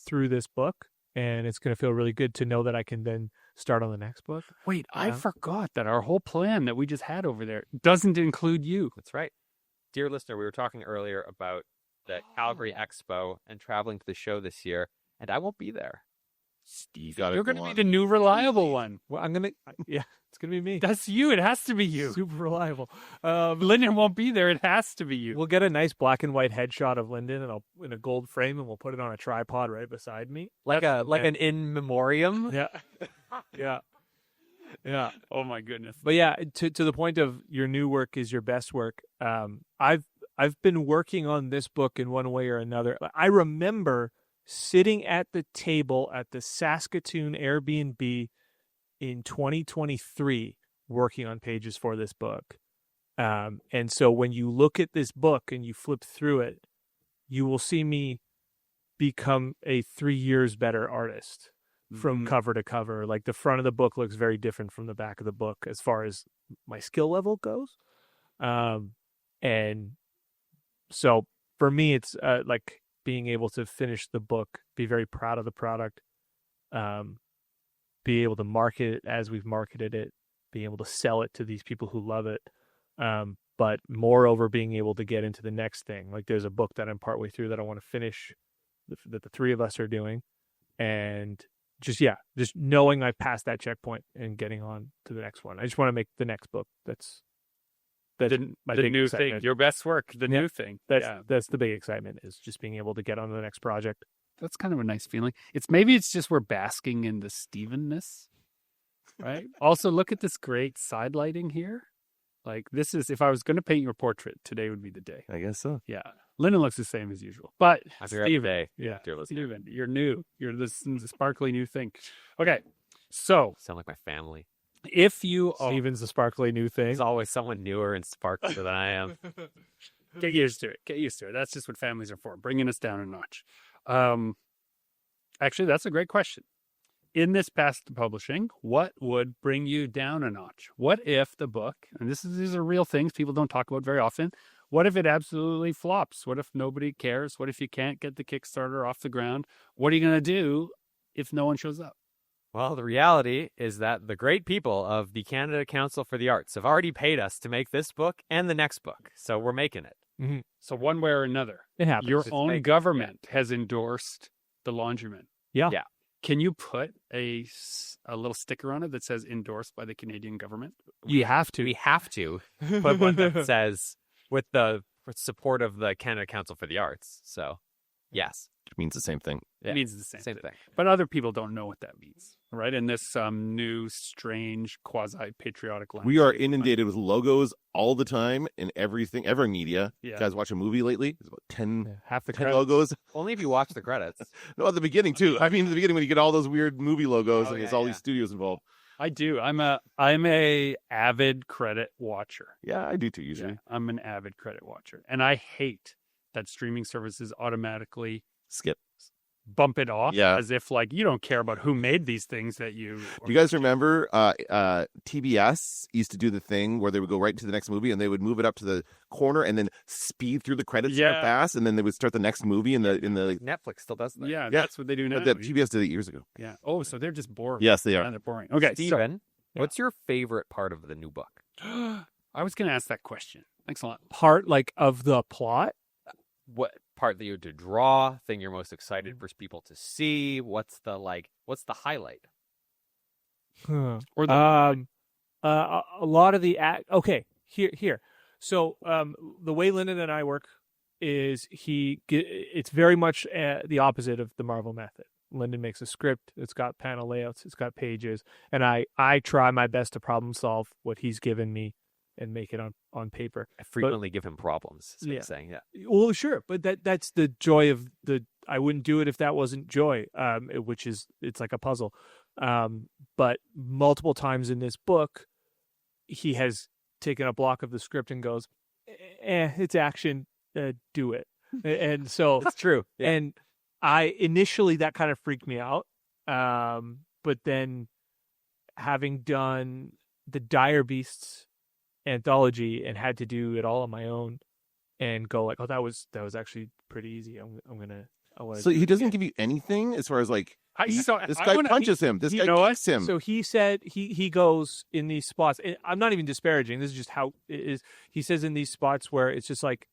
D: through this book, and it's going to feel really good to know that I can then start on the next book.
C: Wait, I forgot that our whole plan that we just had over there doesn't include you.
E: That's right. Dear listener, we were talking earlier about the Calgary Expo and traveling to the show this year, and I won't be there.
F: Steve,
C: You're going to be the new reliable one.
D: Well, it's going to be me.
C: That's you. It has to be you.
D: Super reliable.
C: Lyndon won't be there. It has to be you.
D: We'll get a nice black and white headshot of Lyndon, and in a gold frame, and we'll put it on a tripod right beside me.
E: Like an in memoriam.
D: Yeah, yeah, yeah.
C: Oh my goodness.
D: But yeah, to the point of your new work is your best work. I've been working on this book in one way or another. I remember sitting at the table at the Saskatoon Airbnb in 2023 working on pages for this book. And so when you look at this book and you flip through it, you will see me become a 3 years better artist from cover to cover. Like the front of the book looks very different from the back of the book as far as my skill level goes. And so for me, it's like being able to finish the book, be very proud of the product, be able to market it as we've marketed it, being able to sell it to these people who love it. But moreover, being able to get into the next thing. Like there's a book that I'm partway through that I want to finish that the 3 of us are doing. And just knowing I've passed that checkpoint and getting on to the next one. I just want to make the next book. That's my
C: the
D: big
C: new
D: excitement.
C: thing, your best work, new thing.
D: That's the big excitement, is just being able to get on to the next project.
C: That's kind of a nice feeling. It's just we're basking in the Stevenness, right? Also, look at this great side lighting here. Like this is, if I was going to paint your portrait, today would be the day.
F: I guess so.
C: Yeah. Lyndon looks the same as usual, but
E: Steven,
C: yeah,
E: dear listener.
C: Steven, you're new. You're this sparkly new thing. Okay. So
E: Sound like my family.
C: if you
D: Steven's the sparkly new thing.
E: There's always someone newer and sparklier than I am.
C: get used to it. That's just what families are for, bringing us down a notch. Actually, that's a great question. In this path to publishing, what would bring you down a notch? What if the book, and these are real things people don't talk about very often, what if it absolutely flops? What if nobody cares? What if you can't get the Kickstarter off the ground? What are you going to do if no one shows up?
E: Well, the reality is that the great people of the Canada Council for the Arts have already paid us to make this book and the next book. So we're making it.
D: Mm-hmm.
C: So one way or another,
D: It happens.
C: your
E: It's
C: own
E: fake.
C: government has endorsed the Laundryman.
D: Yeah.
E: Yeah.
C: Can you put a little sticker on it that says endorsed by the Canadian government? You have to.
E: We have to put one that says with support of the Canada Council for the Arts. So Yes.
F: Which means the same thing.
E: Yeah.
C: It means the same,
E: Same
C: thing.
E: thing.
C: But other people don't know what that means, right? In this new, strange, quasi-patriotic language.
F: We are inundated with logos all the time in everything, every media.
C: Yeah.
F: You guys watch a movie lately? There's about 10,
D: Yeah, half the
F: 10
D: credits.
F: logos.
E: Only if you watch the credits.
F: No, at the beginning too. I mean, at the beginning when you get all those weird movie logos
C: Oh,
F: and there's
C: yeah,
F: all
C: yeah.
F: these studios involved.
C: I do. I'm a avid credit watcher.
F: Yeah, I do too usually.
C: Yeah, I'm an avid credit watcher. And I hate that streaming services automatically
F: Skip.
C: bump it off
F: Yeah.
C: as if like you don't care about who made these things that you
F: Do you guys remember TBS used to do the thing where they would go right to the next movie and they would move it up to the corner and then speed through the credits real
C: Yeah.
F: fast and then they would start the next movie in the
E: Netflix still does that.
C: Yeah, that's what they do now.
F: the TBS did it years ago.
C: Yeah. Oh, so they're just boring.
F: Yes, they
C: Yeah,
F: are.
C: they're boring. Okay,
E: Steven,
C: Yeah.
E: what's your favorite part of the new book?
C: so I was going to ask that question. Thanks a lot.
D: Part like of the plot.
E: What part that you had to draw, thing you're most excited for people to see? What's the highlight?
D: Huh.
C: Or the
D: A lot of the okay, here. So the way Lyndon and I work is it's very much the opposite of the Marvel method. Lyndon makes a script, it's got panel layouts, it's got pages, and I try my best to problem solve what he's given me and make it on paper.
E: I frequently give him problems. Is what
D: Yeah.
E: I'm saying, yeah.
D: Well, sure, but that's the joy of I wouldn't do it if that wasn't joy, which is it's like a puzzle. But multiple times in this book, he has taken a block of the script and goes, it's action, do it. And so
E: It's true. Yeah.
D: and I initially that kind of freaked me out. But then having done the Dire Beasts anthology and had to do it all on my own and go like, oh, that was actually pretty easy. I want
F: So he doesn't give you anything as far as like this guy punches him. This guy kicks him.
D: So he said he goes in these spots. And I'm not even disparaging. This is just how it is. He says in these spots where it's just like,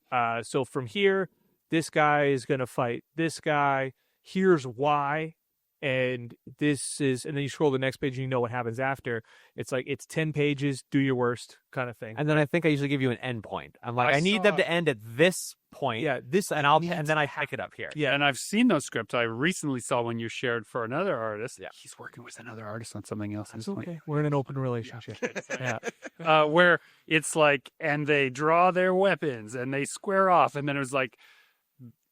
D: so from here, this guy is going to fight this guy. Here's why. And this is, and then you scroll the next page and you know what happens after. It's like, it's 10 pages, do your worst kind of thing.
E: And then I think I usually give you an end point. I'm like, I need them to end at this point.
D: Yeah, this,
E: and then I pick it up here.
C: Yeah, and I've seen those scripts. I recently saw one you shared for another artist.
E: Yeah.
C: He's working with another artist on something else.
D: It's okay. We're in an open relationship. Yeah.
C: Where it's like, and they draw their weapons and they square off. And then it was like,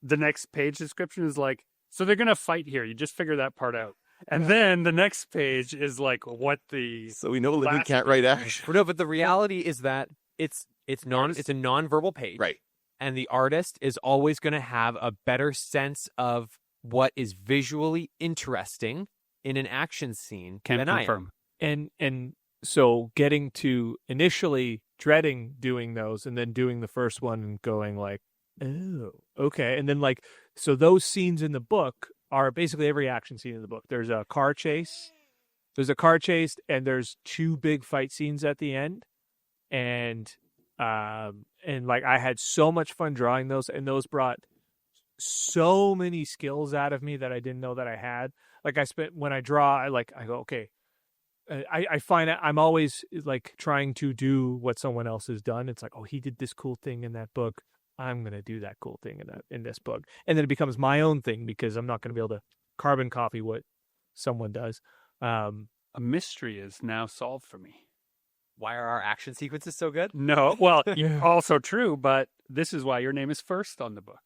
C: the next page description is like, so they're going to fight here. You just figure that part out. And then the next page is like what the...
F: So we know Lyndon
C: last
F: can't write action.
E: No, but the reality is that it's a non-verbal page.
F: Right.
E: And the artist is always going to have a better sense of what is visually interesting in an action scene
C: Can
E: than I
C: confirm.
E: am.
D: And so getting to initially dreading doing those and then doing the first one and going like, oh, okay. And then like, so those scenes in the book are basically every action scene in the book. There's a car chase. And there's two big fight scenes at the end. And like I had so much fun drawing those, and those brought so many skills out of me that I didn't know that I had. Like when I draw, I go, okay. I find I'm always like trying to do what someone else has done. It's like, oh, he did this cool thing in that book. I'm going to do that cool thing in this book. And then it becomes my own thing because I'm not going to be able to carbon copy what someone does.
C: A mystery is now solved for me.
E: Why are our action sequences so good?
C: No, well,
D: Yeah.
C: also true, but this is why your name is first on the book,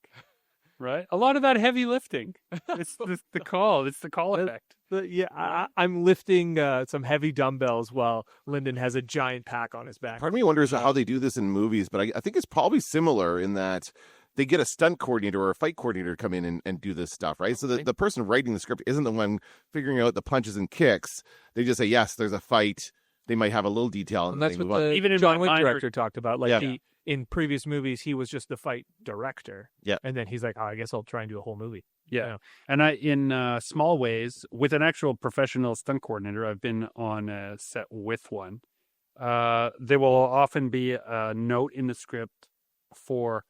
C: right? A lot of that heavy lifting. It's the call. It's the call effect.
D: I'm lifting some heavy dumbbells while Lyndon has a giant pack on his back.
F: Part of me wonders how they do this in movies, but I think it's probably similar in that they get a stunt coordinator or a fight coordinator to come in and do this stuff, right? So the person writing the script isn't the one figuring out the punches and kicks. They just say, yes, there's a fight. They might have a little detail.
D: And that's
F: they
D: what
F: move on.
D: the
C: Even in
D: John
C: my
D: Wick
C: mind,
D: director talked about. Like
F: Yeah.
D: in previous movies, he was just the fight director.
F: Yeah.
D: And then he's like, oh, I guess I'll try and do a whole movie.
C: Yeah. And in small ways, with an actual professional stunt coordinator, I've been on a set with one. There will often be a note in the script for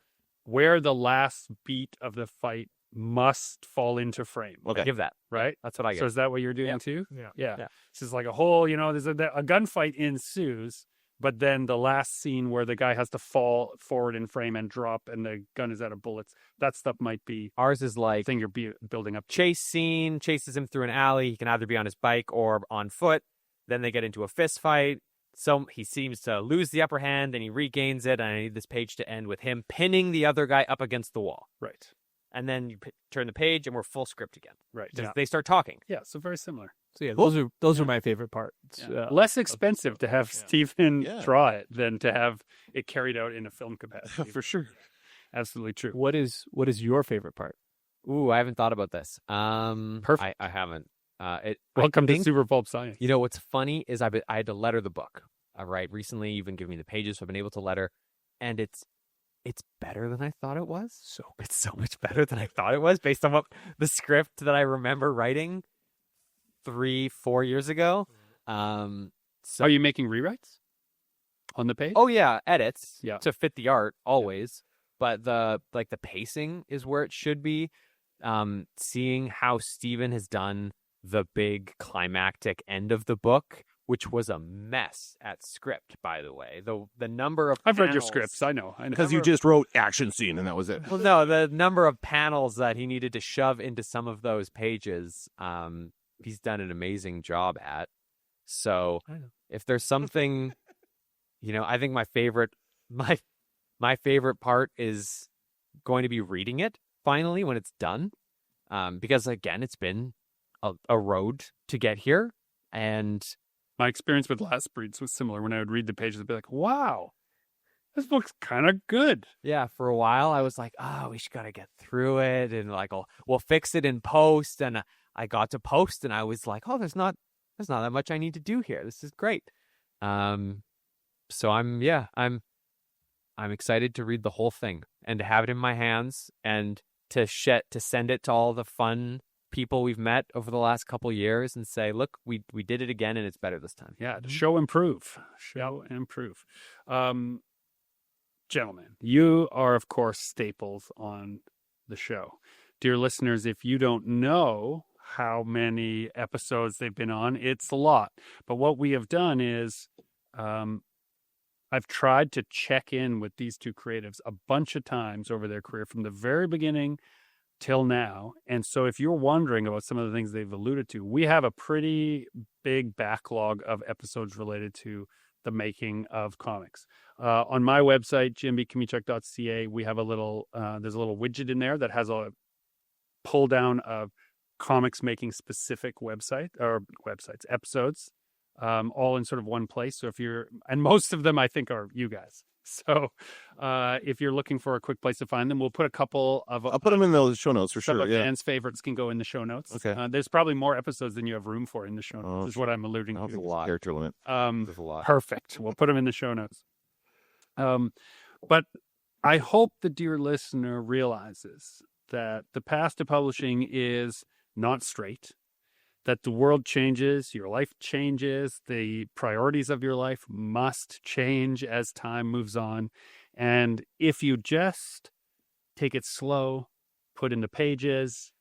C: where the last beat of the fight must fall into frame.
F: Okay.
E: Give that.
C: Right?
E: That's what I get.
C: So is that what you're doing
E: Yeah.
C: too?
D: Yeah.
C: Yeah.
E: Yeah.
C: This is like a whole, there's a gunfight ensues. But then the last scene where the guy has to fall forward in frame and drop and the gun is out of bullets, that stuff might be
E: Ours is
C: the
E: like
C: thing you're building up to.
E: chase scene, chases him through an alley. He can either be on his bike or on foot. Then they get into a fist fight. So he seems to lose the upper hand and he regains it. And I need this page to end with him pinning the other guy up against the wall.
C: Right.
E: And then you turn the page and we're full script again.
C: Right.
E: Just
C: Yeah.
E: They start talking.
C: Yeah. So very similar.
D: So yeah, those are my favorite parts.
C: Less expensive to have Stephen
F: Yeah.
C: draw it than to have it carried out in a film capacity.
F: For sure.
C: Absolutely true.
D: What is your favorite part?
E: Ooh, I haven't thought about this.
C: Perfect.
E: I haven't.
C: Welcome
E: I think,
C: to Super Pulp Science.
E: You know what's funny is I had to letter the book. Right. Recently, you've been giving me the pages, so I've been able to letter, and it's better than I thought it was. So it's so much better than I thought it was based on what the script that I remember writing 3-4 years ago. So
C: Are you making rewrites on the page?
E: oh yeah, edits
C: Yeah.
E: to fit the art always, but the pacing is where it should be. Seeing how Steven has done the big climactic end of the book, which was a mess at script, by the way. The number of
C: I've read your
E: panels-
C: scripts. I know.
F: Because you just wrote action scene and that was it.
E: Well, no, the number of panels that he needed to shove into some of those pages, he's done an amazing job at. So if there's something, I think my favorite part is going to be reading it finally when it's done. Because again, it's been a road to get here. And
C: My experience with Last Breeds was similar. When I would read the pages, I'd be like, wow, this book's kind of good.
E: yeah, for a while I was like, oh, we should gotta get through it, and like, we'll fix it in post. And I got to post, and I was like, oh, there's not that much I need to do here. This is great. So I'm excited to read the whole thing and to have it in my hands and to send it to all the fun people we've met over the last couple years and say, look, we did it again and it's better this time.
C: Yeah, to show improve. Gentlemen, you are, of course, staples on the show. Dear listeners, if you don't know how many episodes they've been on, it's a lot. But what we have done is I've tried to check in with these two creatives a bunch of times over their career from the very beginning till now. And so if you're wondering about some of the things they've alluded to, we have a pretty big backlog of episodes related to the making of comics. On my website, jimbykmichuk.ca, we have there's a little widget in there that has a pull down of comics making specific episodes, all in sort of one place. So and most of them I think are you guys. So if you're looking for a quick place to find them, we'll put a couple of...
F: I'll put them in the show notes for
C: some
F: sure.
C: of
F: Yeah.
C: fans' favorites can go in the show notes.
F: Okay.
C: There's probably more episodes than you have room for in the show notes, is what I'm alluding
F: That's a
C: to.
F: lot. Character limit.
E: There's a lot.
C: Perfect. We'll put them in the show notes. But I hope the dear listener realizes that the path to publishing is not straight, that the world changes, your life changes, the priorities of your life must change as time moves on. And if you just take it slow, put in the pages,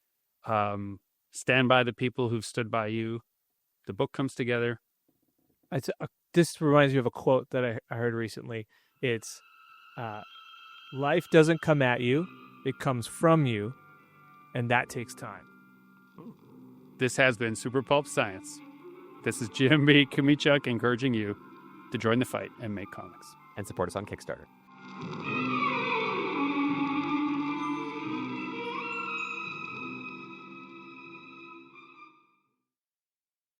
C: stand by the people who've stood by you, the book comes together.
D: This reminds me of a quote that I heard recently. It's, life doesn't come at you, it comes from you, and that takes time.
C: This has been Super Pulp Science. This is Jim B. Kmichuk encouraging you to join the fight and make comics.
E: And support us on Kickstarter.